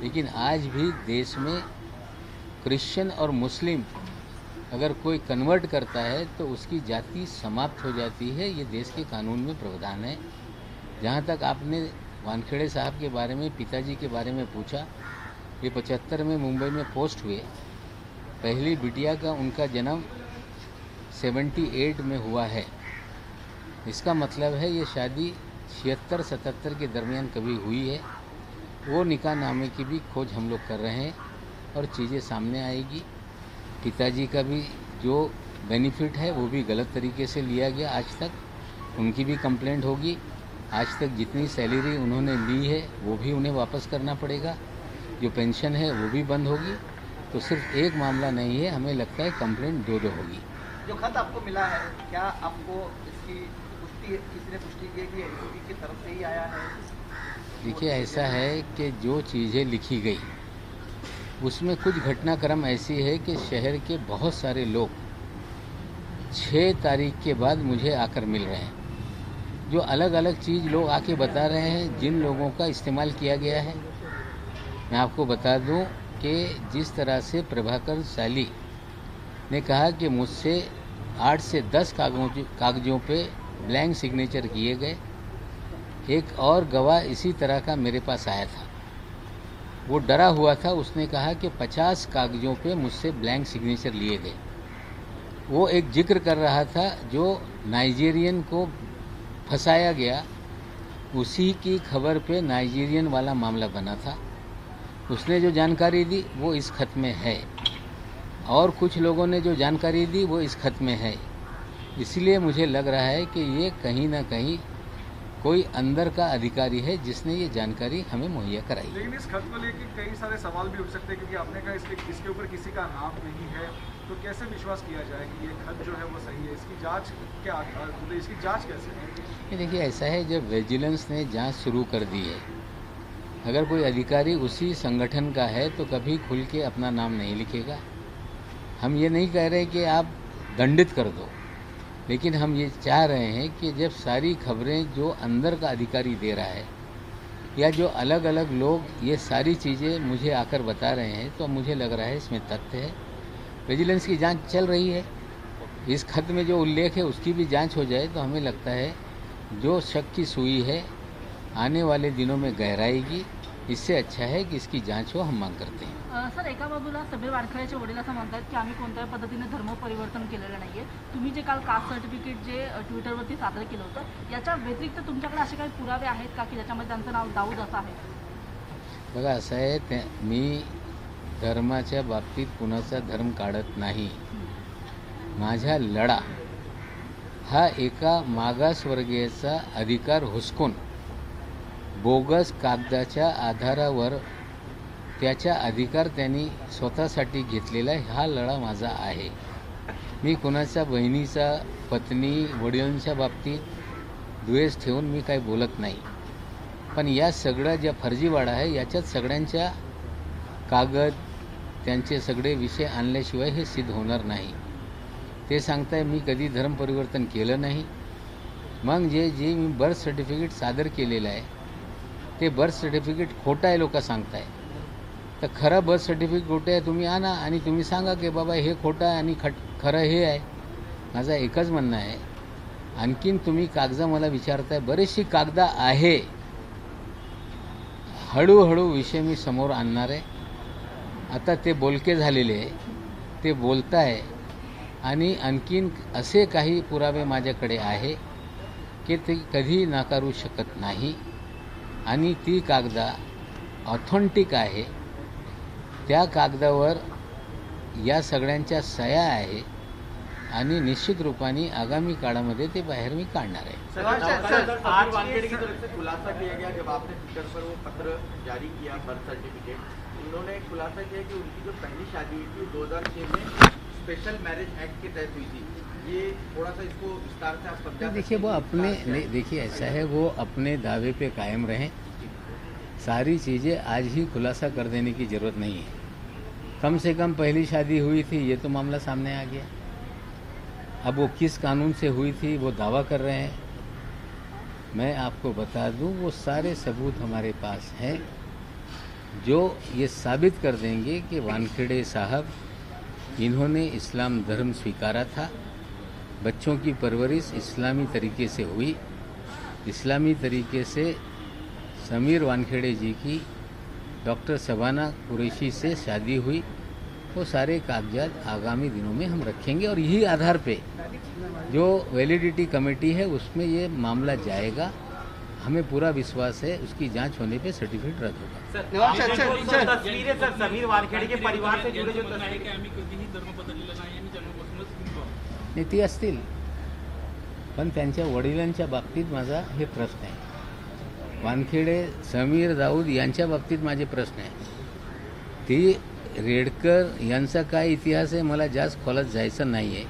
लेकिन आज भी देश में क्रिश्चियन और मुस्लिम अगर कोई कन्वर्ट करता है तो उसकी जाति समाप्त हो जाती है। ये देश के कानून में प्रावधान है। जहाँ तक आपने वानखेड़े साहब के बारे में, पिताजी के बारे में पूछा, ये 75 में मुंबई में पोस्ट हुए। पहली बिटिया का उनका जन्म 78 में हुआ है। इसका मतलब है ये शादी 76-77 के दरमियान कभी हुई है। वो निकाह नामे की भी खोज हम लोग कर रहे हैं और चीज़ें सामने आएगी। पिताजी का भी जो बेनिफिट है वो भी गलत तरीके से लिया गया आज तक, उनकी भी कंप्लेंट होगी। आज तक जितनी सैलरी उन्होंने ली है वो भी उन्हें वापस करना पड़ेगा। जो पेंशन है वो भी बंद होगी। तो सिर्फ एक मामला नहीं है, हमें लगता है कंप्लेंट दो होगी। जो खत आपको मिला है, क्या आपको इसकी पुष्टि किसी ने पुष्टि की कि एडीजीपी की तरफ से ही आया है? देखिए, ऐसा है कि जो चीज़ें लिखी गई उसमें कुछ घटनाक्रम ऐसी है कि शहर के बहुत सारे लोग 6 तारीख के बाद मुझे आकर मिल रहे हैं। जो अलग अलग चीज़ लोग आके बता रहे हैं, जिन लोगों का इस्तेमाल किया गया है। मैं आपको बता दूं कि जिस तरह से प्रभाकर साली ने कहा कि मुझसे 8 से 10 कागजों पे ब्लैंक सिग्नेचर किए गए। एक और गवाह इसी तरह का मेरे पास आया था, वो डरा हुआ था। उसने कहा कि 50 कागजों पे मुझसे ब्लैंक सिग्नेचर लिए गए। वो एक जिक्र कर रहा था जो नाइजीरियन को फंसाया गया, उसी की खबर पे नाइजीरियन वाला मामला बना था। उसने जो जानकारी दी वो इस खत में है, और कुछ लोगों ने जो जानकारी दी वो इस खत में है। इसलिए मुझे लग रहा है कि ये कहीं ना कहीं कोई अंदर का अधिकारी है जिसने ये जानकारी हमें मुहैया कराई। लेकिन इस खत को लेकर कई सारे सवाल भी उठ सकते हैं, क्योंकि आपने कहा इसके ऊपर किसी का नाम नहीं है, तो कैसे विश्वास किया जाए कि ये खत जो है वो सही है? इसकी जांच क्या, इसकी जांच कैसे है? देखिए, ऐसा है, जब विजिलेंस ने जांच शुरू कर दी है, अगर कोई अधिकारी उसी संगठन का है तो कभी खुल के अपना नाम नहीं लिखेगा। हम ये नहीं कह रहे कि आप दंडित कर दो, लेकिन हम ये चाह रहे हैं कि जब सारी खबरें जो अंदर का अधिकारी दे रहा है या जो अलग अलग लोग ये सारी चीज़ें मुझे आकर बता रहे हैं, तो मुझे लग रहा है इसमें तथ्य है। विजिलेंस की जांच चल रही है। इस खत में जो उल्लेख है उसकी भी जांच हो जाए तो हमें लगता है जो शक की सुई है आने वाले दिनों में गहराएगी। इससे अच्छा है कि इसकी जांच हो, हम मांग करते हैं। सर, एका बाजूला समीर वानखेडेचे वडील असं म्हणतात की आम्ही कोणत्याही पद्धतीने धर्म परिवर्तन केलेलं नाहीये. तुम्ही जे काल कास्ट सर्टिफिकेट जे ट्विटरवरती सादर केलं होतं, याच्या व्यतिरिक्त तुमच्याकडे असे काही पुरावे आहेत का की ज्याच्यामध्ये त्यांचं नाव दाऊद असं आहे? बघा, असं आहे, मी धर्माच्या बाबतीत कुणाचा धर्म काढत नाही. माझा लढा हा एका मागासवर्गीयाचा अधिकार हुसकून बोगस कागदाच्या आधारावर त्याचा अधिकार त्यांनी स्वतःसाठी घेतलेला हा लढा माझा आहे. मी कुणाच्या बहिणीचा, पत्नी, वडिलांच्या बाबतीत द्वेष ठेवून मी काही बोलत नाही. पण या सगळ्या ज्या फर्जीवाडा आहे याच्यात सगळ्यांच्या कागद, त्यांचे सगळे विषय आणल्याशिवाय हे सिद्ध होणार नाही. ते सांगताय मी कधी धर्म परिवर्तन केलं नाही. मग जे मी बर्थ सर्टिफिकेट सादर केलेलं आहे ते बर्थ सर्टिफिकेट खोटं आहे लोक सांगताय. तर खरं बर्थ सर्टिफिकेट खोटं आहे तुम्ही आणा आणि तुम्ही सांगा की बाबा हे खोटं आहे आणि खरं हे आहे. माझा एकच म्हणणं आहे. आणखीन तुम्ही कागदं मला विचारताय, बरीचशी कागदं आहे, हळूहळू विषय मी समोर आणणार आहे. आता ते बोलके झालेले आहे, ते बोलताय आणि आणखीन असे काही पुरावे माझ्याकडे आहे की ते कधी नाकारू शकत नाही. आणि ती कागदा ऑथेंटिक आहे. त्या कागदावर या सगळ्यांच्या सह्या आहे आणि निश्चित रूपाने आगामी काळामध्ये ते बाहेर मी काढणार आहे. आज वानखेड़े की तरफ से खुलासा किया गया, जब आपने ट्विटर पर वो पत्र जारी किया बर्थ सर्टिफिकेट, उन्होंने खुलासा किया कि उनकी जो पहली शादी हुई थी 2006 में स्पेशल मैरिज एक्ट के तहत हुई थी. ये थोड़ा सा इसको विस्तार से आप समझा? देखिए, वो अपने नहीं, देखिए ऐसा है, वो अपने दावे पे कायम रहें. सारी चीज़ें आज ही खुलासा कर देने की ज़रूरत नहीं है. कम से कम पहली शादी हुई थी, ये तो मामला सामने आ गया. अब वो किस कानून से हुई थी वो दावा कर रहे हैं. मैं आपको बता दूं, वो सारे सबूत हमारे पास हैं. जो ये साबित कर देंगे कि वानखेड़े साहब इन्होंने इस्लाम धर्म स्वीकारा था, बच्चों की परवरिश इस्लामी तरीके से हुई, इस्लामी तरीके से समीर वानखेड़े जी की डॉक्टर शबाना कुरैशी से शादी हुई। वो सारे कागजात आगामी दिनों में हम रखेंगे और यही आधार पे जो वैलिडिटी कमेटी है उसमें ये मामला जाएगा। हमें पूरा विश्वास है उसकी जांच होने पे सर्टिफिकेट रद्द होगा। तस्वीरें सर समीर वानखेड़े के परिवार से जुड़े जो नाही ती असतील, पण त्यांच्या वडिलांच्या बाबतीत माझा हे प्रश्न आहे। वानखेड़े समीर दाऊद यांच्या बाबतीत माझे प्रश्न आहे। ती रेडकर यांचा काय इतिहास आहे मला जास्त खोलात जायचं नाही आहे।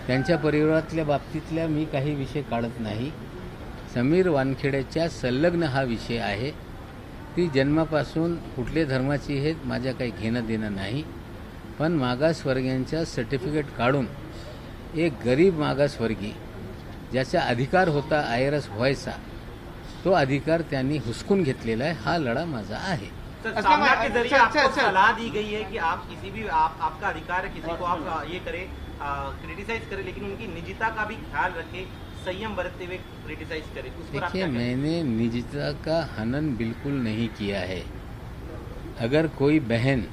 त्यांच्या परिवारातल्या बाबतीतल्या मी काही विषय काढत नाही। समीर वानखेड़ेच्या संलग्न हा विषय आहे। ती जन्मापासून कुठल्या धर्माची आहे माझ्या काही घेणं देणं नाही, पण मागासवर्गीयांचा सर्टिफिकेट काढून एक गरीब मागासवर्गीय ज्याचा अधिकार होता आयरस व्हायचा तो अधिकार त्यांनी हुसकून घेतलेला आहे। हा लढा माझा आहे। सामना के जरिए आपको सलाह दी गई है कि आप किसी भी आपका अधिकार है किसी को आप ये करें क्रिटिसाइज करें, लेकिन उनकी निजता का भी ख्याल रखें, संयम बरतते हुए क्रिटिसाइज करें। देखिए मैंने निजता का हनन बिल्कुल नहीं किया है। अगर कोई बहन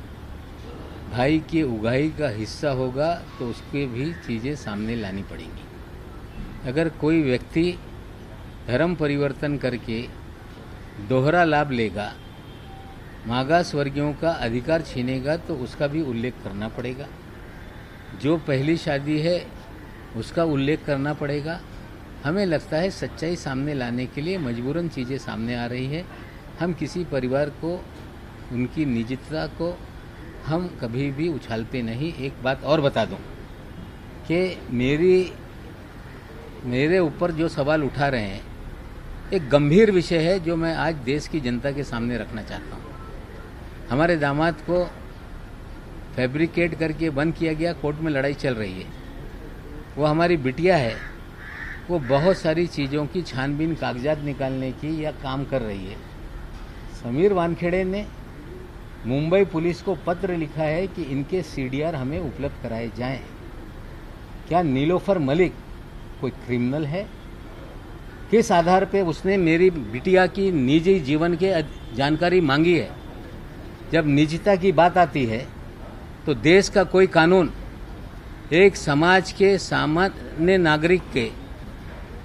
भाई की उगाही का हिस्सा होगा तो उसके भी चीज़ें सामने लानी पड़ेंगी। अगर कोई व्यक्ति धर्म परिवर्तन करके दोहरा लाभ लेगा, मागास वर्गीयों का अधिकार छीनेगा तो उसका भी उल्लेख करना पड़ेगा। जो पहली शादी है उसका उल्लेख करना पड़ेगा। हमें लगता है सच्चाई सामने लाने के लिए मजबूरन चीज़ें सामने आ रही है। हम किसी परिवार को उनकी निजता को हम कभी भी उछालते नहीं। एक बात और बता दूं कि मेरे ऊपर जो सवाल उठा रहे हैं एक गंभीर विषय है जो मैं आज देश की जनता के सामने रखना चाहता हूं। हमारे दामाद को फैब्रिकेट करके बंद किया गया, कोर्ट में लड़ाई चल रही है। वो हमारी बिटिया है, वो बहुत सारी चीज़ों की छानबीन कागजात निकालने की या काम कर रही है। समीर वानखेड़े ने मुंबई पुलिस को पत्र लिखा है कि इनके सीडीआर हमें उपलब्ध कराए जाएं। क्या नीलोफर मलिक कोई क्रिमिनल है? किस आधार पे उसने मेरी बिटिया की निजी जीवन के जानकारी मांगी है? जब निजता की बात आती है तो देश का कोई कानून एक समाज के सामान्य नागरिक के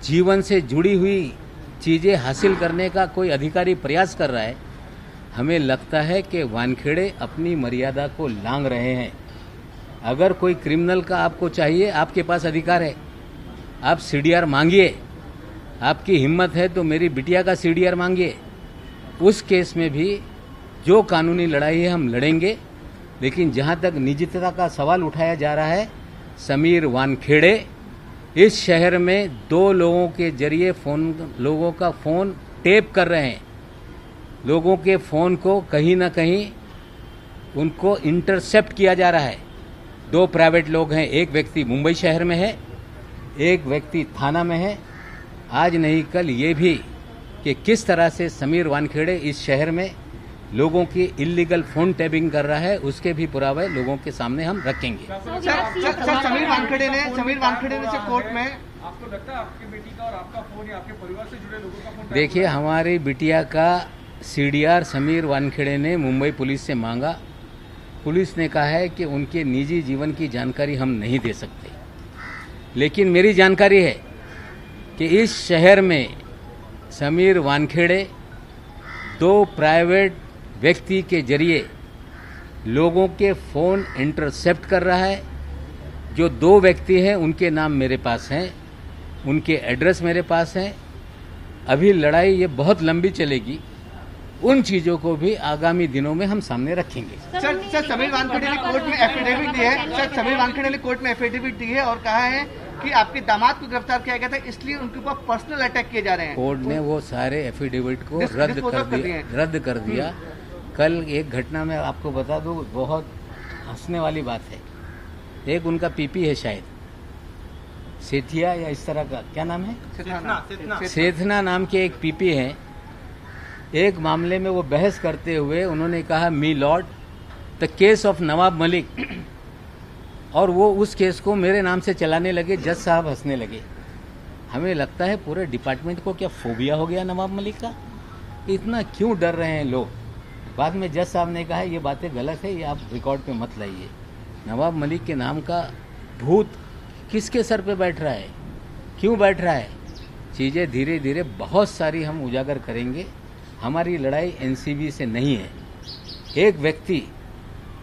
जीवन से जुड़ी हुई चीज़ें हासिल करने का कोई अधिकारी प्रयास कर रहा है। हमें लगता है कि वानखेड़े अपनी मर्यादा को लांघ रहे हैं। अगर कोई क्रिमिनल का आपको चाहिए, आपके पास अधिकार है, आप सीडीआर मांगिए। आपकी हिम्मत है तो मेरी बिटिया का सीडीआर मांगिए। उस केस में भी जो कानूनी लड़ाई है हम लड़ेंगे। लेकिन जहां तक निजता का सवाल उठाया जा रहा है, समीर वानखेड़े इस शहर में 2 लोगों के जरिए लोगों का फ़ोन टेप कर रहे हैं। लोगों के फ़ोन को कहीं ना कहीं उनको इंटरसेप्ट किया जा रहा है। 2 प्राइवेट लोग हैं, एक व्यक्ति मुंबई शहर में है, एक व्यक्ति थाना में है। आज नहीं कल ये भी कि किस तरह से समीर वानखेड़े इस शहर में लोगों की इलीगल फोन टैपिंग कर रहा है, उसके भी पुरावे लोगों के सामने हम रखेंगे। सर समीर वानखेड़े ने कोर्ट में आपको लगता है आपकी बेटी का और आपका फोन या आपके परिवार से जुड़े लोगों का फोन? देखिए, हमारी बिटिया का सीडीआर समीर वानखेड़े ने मुंबई पुलिस से मांगा। पुलिस ने कहा है कि उनके निजी जीवन की जानकारी हम नहीं दे सकते, लेकिन मेरी जानकारी है कि इस शहर में समीर वानखेड़े 2 प्राइवेट व्यक्ति के जरिए लोगों के फ़ोन इंटरसेप्ट कर रहा है। जो 2 व्यक्ति हैं उनके नाम मेरे पास हैं, उनके एड्रेस मेरे पास हैं। अभी लड़ाई ये बहुत लंबी चलेगी। उन चीज़ों को भी आगामी दिनों में हम सामने रखेंगे। सर समीर वानखेड़े ने कोर्ट में एफिडेविट दी है। सर समीर वानखेड़े ने कोर्ट में एफिडेविट दी है और कहा है कि आपके दामाद को गिरफ्तार किया गया था, इसलिए उनके ऊपर पर्सनल अटैक किए जा रहे हैं। कोर्ट ने वो सारे एफिडेविट को रद्द कर दिया। कल एक घटना में आपको बता दूं, बहुत हंसने वाली बात है। एक उनका पीपी है शायद सेठिया या इस तरह का, क्या नाम है, सेथना नाम के एक पीपी हैं। एक मामले में वो बहस करते हुए उन्होंने कहा मी Lord the case of Nawab Malik, और वो उस केस को मेरे नाम से चलाने लगे। जज साहब हंसने लगे। हमें लगता है पूरे डिपार्टमेंट को क्या फोबिया हो गया नवाब मलिक का, इतना क्यों डर रहे हैं लोग। बाद में जज साहब ने कहा ये बातें गलत है, ये आप रिकॉर्ड पे मत लाइए। नवाब मलिक के नाम का भूत किसके सर पे बैठ रहा है, क्यों बैठ रहा है, चीज़ें धीरे धीरे बहुत सारी हम उजागर करेंगे। हमारी लड़ाई एनसीबी से नहीं है। एक व्यक्ति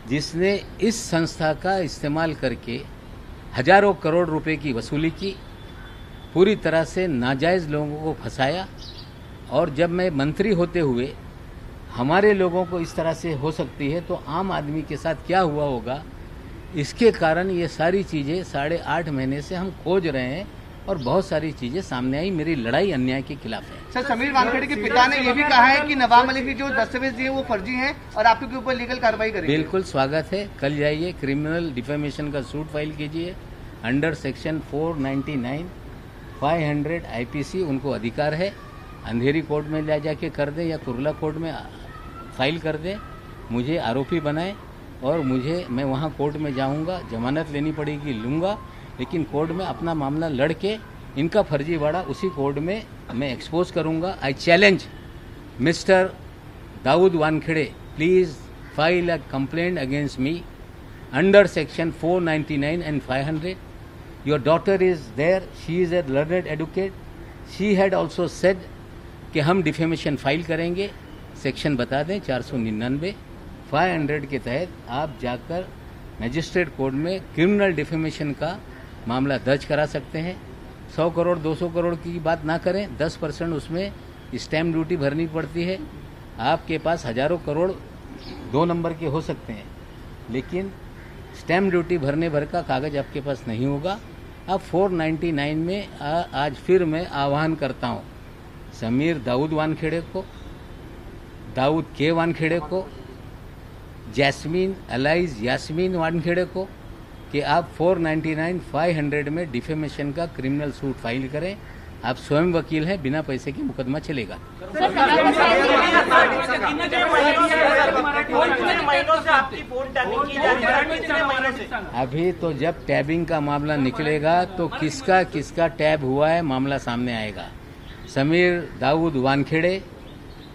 जिसने इस संस्था का इस्तेमाल करके हजारों करोड़ रुपए की वसूली की, पूरी तरह से नाजायज़ लोगों को फंसाया, और जब मैं मंत्री होते हुए हमारे लोगों को इस तरह से हो सकती है तो आम आदमी के साथ क्या हुआ होगा, इसके कारण ये सारी चीज़ें 8.5 महीने से हम खोज रहे हैं और बहुत सारी चीज़ें सामने आई। मेरी लड़ाई अन्याय के खिलाफ है। सर, समीर वानखेड़े के पिता ने यह भी कहा है कि नवाब मलिक के जो दस्तावेज दिए वो फर्जी हैं और आपके ऊपर लीगल कार्रवाई करेंगे। बिल्कुल स्वागत है। कल जाइए, क्रिमिनल डिफेमेशन का सूट फाइल कीजिए अंडर सेक्शन 499 500 IPC। उनको अधिकार है, अंधेरी कोर्ट में ले जाके कर दे या कुर्ला कोर्ट में फाइल कर दे, मुझे आरोपी बनाए और मैं वहाँ कोर्ट में जाऊँगा, जमानत लेनी पड़ेगी लूँगा, लेकिन कोर्ट में अपना मामला लड़के इनका फर्जीवाड़ा उसी कोर्ट में मैं एक्सपोज करूँगा। I challenge mister Dawood Wankhede, please file a complaint against me under section 499 and 500. Your daughter is there, she is a learned educate. She had also said कि हम डिफेमेशन फाइल करेंगे। सेक्शन बता दें 499 500 के तहत आप जाकर मजिस्ट्रेट कोर्ट में क्रिमिनल डिफेमेशन का मामला दर्ज करा सकते हैं। 100 करोड़ 200 करोड़ की बात ना करें, 10% उसमें स्टैम्प ड्यूटी भरनी पड़ती है। आपके पास हजारों करोड़ 2 नंबर के हो सकते हैं, लेकिन स्टैम्प ड्यूटी भरने भर का कागज आपके पास नहीं होगा। अब 499 में आज फिर मैं आह्वान करता हूँ समीर दाऊद वानखेड़े को, दाऊद के वानखेड़े को, जैस्मीन अलाइज यास्मीन वानखेड़े को कि आप 499 500 में डिफेमेशन का क्रिमिनल सूट फाइल करें। आप स्वयं वकील हैं, बिना पैसे के मुकदमा चलेगा। अभी तो जब टैबिंग का मामला निकलेगा तो किसका किसका टैब हुआ है मामला सामने आएगा। समीर दाऊद वानखेड़े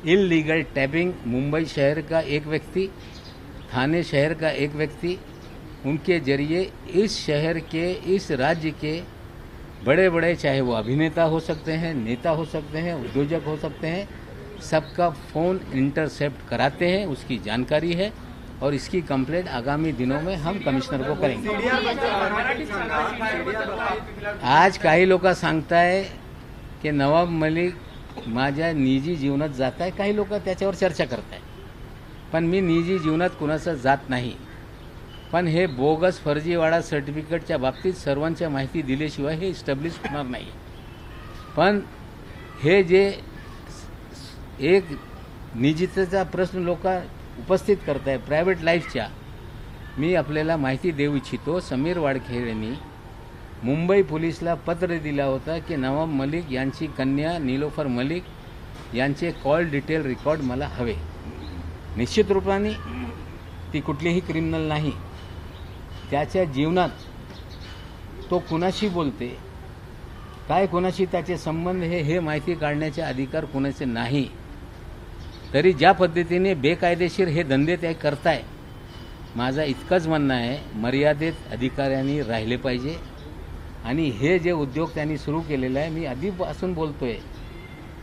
इल्लीगल टैबिंग, मुंबई शहर का एक व्यक्ति, थाने शहर का एक व्यक्ति, उनके जरिए इस शहर के, इस राज्य के बड़े बड़े, चाहे वो अभिनेता हो सकते हैं, नेता हो सकते हैं, उद्योजक हो सकते हैं, सबका फ़ोन इंटरसेप्ट कराते हैं। उसकी जानकारी है और इसकी कंप्लेंट आगामी दिनों में हम कमिश्नर को करेंगे। आज काही लोक सांगताय की नवाब मलिक माझ्या निजी जीवनात जात आहे, काही लोक त्याच्यावर चर्चा करताय, पण मी निजी जीवनात कुणाचं जात नाही। पण हे बोगस फर्जीवाडा सर्टिफिकेटच्या बाबतीत सर्वांच्या माहिती दिल्याशिवाय हे इस्टॅब्लिश होणार नाही। पण हे जे एक निजीतेचा प्रश्न लोक उपस्थित करताय प्रायव्हेट लाईफच्या, मी आपल्याला माहिती देऊ इच्छितो। समीर वानखेडेंनी मुंबई पोलिसला पत्र दिला होता की नवाब मलिक यांची कन्या नीलोफर मलिक यांचे कॉल डिटेल रेकॉर्ड मला हवे। निश्चित रूपाने ती कुठलीही क्रिमिनल नाही, त्याच्या जीवनात तो कुणाशी बोलते, काय कुणाशी त्याचे संबंध हे माहिती काढण्याचे अधिकार कुणाचे नाही। तरी ज्या पद्धतीने बेकायदेशीर हे धंदे ते करताय, माझा इतकंच म्हणणं आहे मर्यादित अधिकाऱ्यांनी राहिले पाहिजे। आणि हे जे उद्योग त्यांनी सुरू केलेला आहे, मी आधीपासून बोलतोय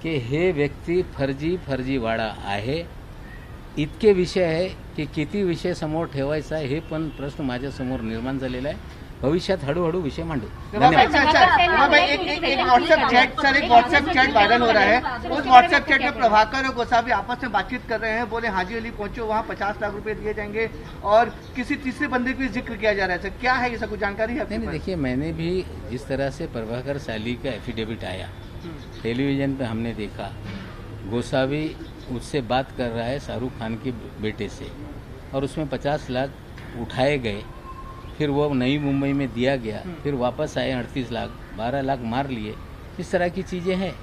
की हे व्यक्ती फर्जीवाडा आहे। इतके विषय आहे की किती विषय समोर ठेवायचा हे पण प्रश्न माझ्या समोर निर्माण झालेला आहे। भविष्यात हळूहळू विषय मांडू। धन्यवाद। एक व्हाट्सएप चैट वायरल हो रहा है। उस व्हाट्सएप चैट में प्रभाकर और गोसावी आपस में बातचीत कर रहे हैं। बोले हाजी अली पहुंचो, वहाँ 50 लाख रुपए दिए जाएंगे और किसी तीसरे बंदे की जिक्र किया जा रहा है। सर क्या है ये सब कुछ जानकारी है? नहीं, देखिए मैंने भी जिस तरह से प्रभाकर साली का एफिडेविट आया टेलीविजन पे हमने देखा, गोसावी उससे बात कर रहा है शाहरुख खान के बेटे से और उसमें 50 लाख उठाए गए, फिर वो नई मुंबई में दिया गया, फिर वापस आए 38 लाख, 12 लाख मार लिए। इस तरह की चीज़ें हैं।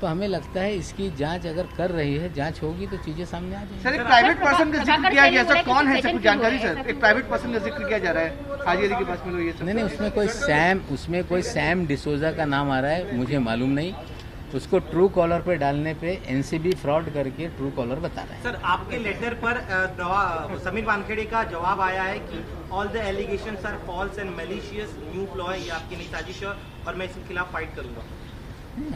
तो हमें लगता है इसकी जांच अगर कर रही है, जांच होगी तो चीजें सामने आ जाएंगी। सर, एक प्राइवेट पर्सन का जिक्र किया गया, सर कौन है, सर कुछ जानकारी? सर एक प्राइवेट पर्सन का जिक्र किया जा रहा है, हाजी अली के पास में ये सब। नहीं, उसमें कोई सैम डिसोजा का नाम आ रहा है, मुझे मालूम नहीं। उसको ट्रू कॉलर पे डालने पे एनसीबी फ्रॉड करके ट्रू कॉलर बता रहा है। सर, आपके लेटर पर समीर वानखेड़े का जवाब आया है कि all the allegations are false and malicious, new flaw है, ये आपकी नई साजिश है और मैं इसके खिलाफ फाइट करूंगा।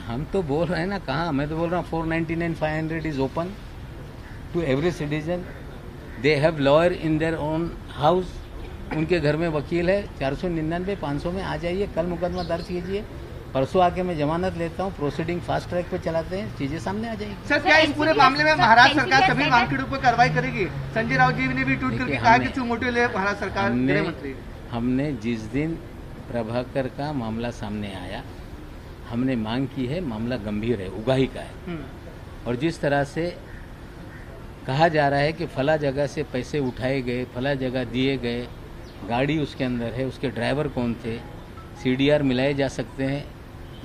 हम तो बोल रहे हैं ना, कहाँ, मैं तो बोल रहा हूँ 499 500 is open to every citizen. They have lawyer in their own house, उनके घर में वकील है। 499 500 में आ जाइए, कल मुकदमा दर्ज कीजिए, परसों आके मैं जमानत लेता हूँ, प्रोसीडिंग फास्ट ट्रैक पे चलाते हैं, चीजें सामने आ जाएगी। सर क्या इस पूरे मामले में महाराष्ट्र सरकार सभी वानखेड़े पर कार्रवाई करेगी? संजय राउत जी ने भी ट्वीट करके कहा कि सुमोटो ले महाराष्ट्र सरकार, गृह मंत्री। हमने जिस दिन प्रभाकर का मामला सामने आया, हमने मांग की है, मामला गंभीर है, उगाही का है, और जिस तरह से कहा जा रहा है कि फला जगह से पैसे उठाए गए, फला जगह दिए गए, गाड़ी उसके अंदर है, उसके ड्राइवर कौन थे, सीडीआर मिलाए जा सकते हैं,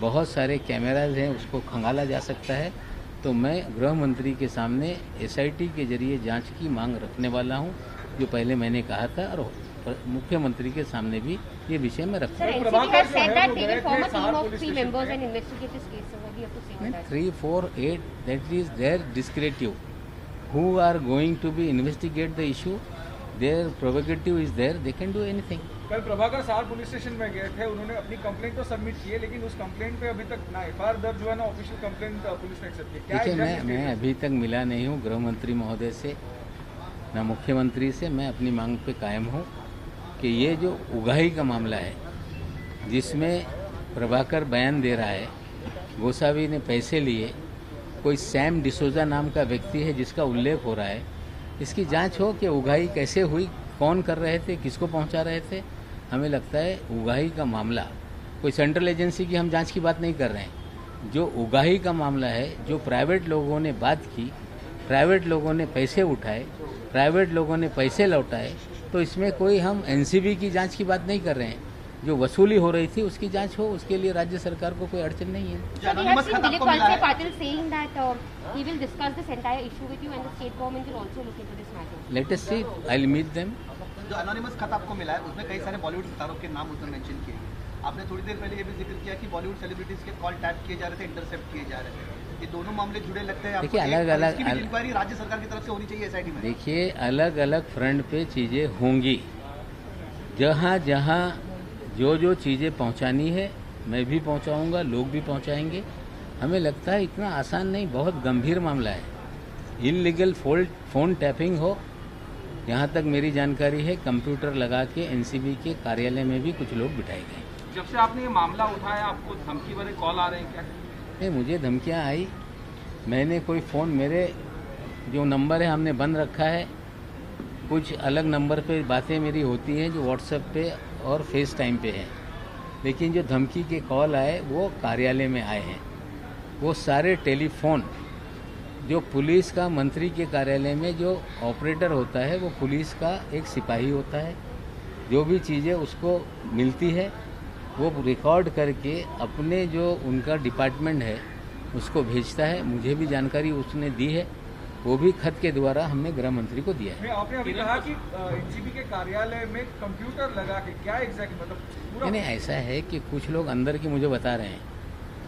बहुत सारे कैमराज हैं, उसको खंगाला जा सकता है। तो मैं गृह मंत्री के सामने एसआईटी के जरिए जांच की मांग रखने वाला हूं, जो पहले मैंने कहा था, और मुख्यमंत्री के सामने भी ये विषय में रखूंगा। 3, 4, 8 that is their discretive, who are going to be investigate the issue, their provocative is there, they can do anything. कल प्रभाकर सार पुलिस स्टेशन में गए थे, उन्होंने अपनी कंप्लेंट तो सबमिट की है, लेकिन उस कंप्लेंट पे अभी तक ना एफआईआर दर्ज हुआ, ना ऑफिशियल कंप्लेंट पुलिस ने एक्सेप्ट की। देखिए, मैं अभी तक मिला नहीं हूँ गृह मंत्री महोदय से, ना मुख्यमंत्री से। मैं अपनी मांग पे कायम हूँ कि ये जो उगाही का मामला है, जिसमें प्रभाकर बयान दे रहा है गोसावी ने पैसे लिए, कोई सैम डिसोजा नाम का व्यक्ति है जिसका उल्लेख हो रहा है, इसकी जांच हो कि उगाही कैसे हुई, कौन कर रहे थे, किसको पहुंचा रहे थे। हमें लगता है उगाही का मामला, कोई सेंट्रल एजेंसी की हम जांच की बात नहीं कर रहे हैं, जो उगाही का मामला है, जो प्राइवेट लोगों ने बात की, प्राइवेट लोगों ने पैसे उठाए, प्राइवेट लोगों ने पैसे लौटाए, तो इसमें कोई हम एनसीबी की जांच की बात नहीं कर रहे हैं। जो वसूली हो रही थी उसकी जांच हो, उसके लिए राज्य सरकार को कोई अड़चन नहीं है। Let us see, I will meet them. जो एनोनिमस खत आपको मिला है उसमें कई सारे बॉलीवुड सितारों के नाम उसमें मेंशन किए गए। आपने थोड़ी देर पहले ये भी जिक्र किया कि बॉलीवुड सेलिब्रिटीज के कॉल टैप किए जा रहे थे, इंटरसेप्ट किए जा रहे थे। ये दोनों मामले जुड़े लगते हैं। देखिए, अलग-अलग इंक्वायरी राज्य सरकार की तरफ से होनी चाहिए एसआईटी में। देखिए, अलग-अलग फ्रंट पे चीजें होंगी। जहाँ जहाँ जो चीजें पहुँचानी है मैं भी पहुँचाऊँगा, लोग भी पहुँचाएंगे। हमें लगता है इतना आसान नहीं, बहुत गंभीर मामला है। इल्लीगल फोन टैपिंग हो, यहाँ तक मेरी जानकारी है, कंप्यूटर लगा के एनसीबी के कार्यालय में भी कुछ लोग बिठाए गए। जब से आपने ये मामला उठाया, आपको धमकी भरे कॉल आ रहे हैं क्या? नहीं, मुझे धमकियाँ आई, मैंने कोई फ़ोन, मेरे जो नंबर है हमने बंद रखा है, कुछ अलग नंबर पे बातें मेरी होती हैं जो व्हाट्सएप पे और फेस टाइम पे है, लेकिन जो धमकी के कॉल आए वो कार्यालय में आए हैं। वो सारे टेलीफोन जो पुलिस का, मंत्री के कार्यालय में जो ऑपरेटर होता है वो पुलिस का एक सिपाही होता है, जो भी चीज़ें उसको मिलती है वो रिकॉर्ड करके अपने जो उनका डिपार्टमेंट है उसको भेजता है। मुझे भी जानकारी उसने दी है, वो भी खत के द्वारा हमने गृह मंत्री को दिया है। आपने अभी कहा कि एनसीबी के कार्यालय में कंप्यूटर लगा के, क्या एग्जैक्ट मतलब? नहीं, ऐसा है कि कुछ लोग अंदर के मुझे बता रहे हैं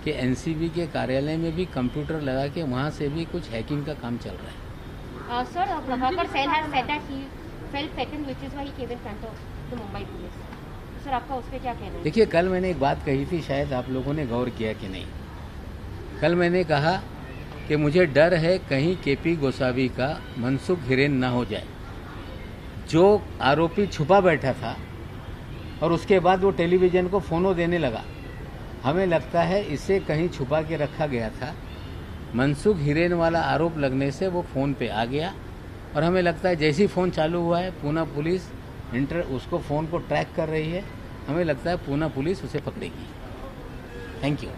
कि एनसीबी के कार्यालय में भी कंप्यूटर लगा के वहाँ से भी कुछ हैकिंग का काम चल रहा है। Sir, Prabhakar Sail has said that he felt threatened, which is why he came in front of the Mumbai police. Sir, आपका उस पे क्या कहना है? देखिए, कल मैंने एक बात कही थी, शायद आप लोगों ने गौर किया कि नहीं। कल मैंने कहा कि मुझे डर है कहीं केपी गोसावी का मनसुख हिरेन ना हो जाए। जो आरोपी छुपा बैठा था और उसके बाद वो टेलीविज़न को फ़ोनो देने लगा, हमें लगता है इसे कहीं छुपा के रखा गया था। मनसुख हिरेन वाला आरोप लगने से वो फ़ोन पे आ गया, और हमें लगता है जैसे ही फ़ोन चालू हुआ है पूना पुलिस उसको फ़ोन को ट्रैक कर रही है। हमें लगता है पूना पुलिस उसे पकड़ेगी। Thank you.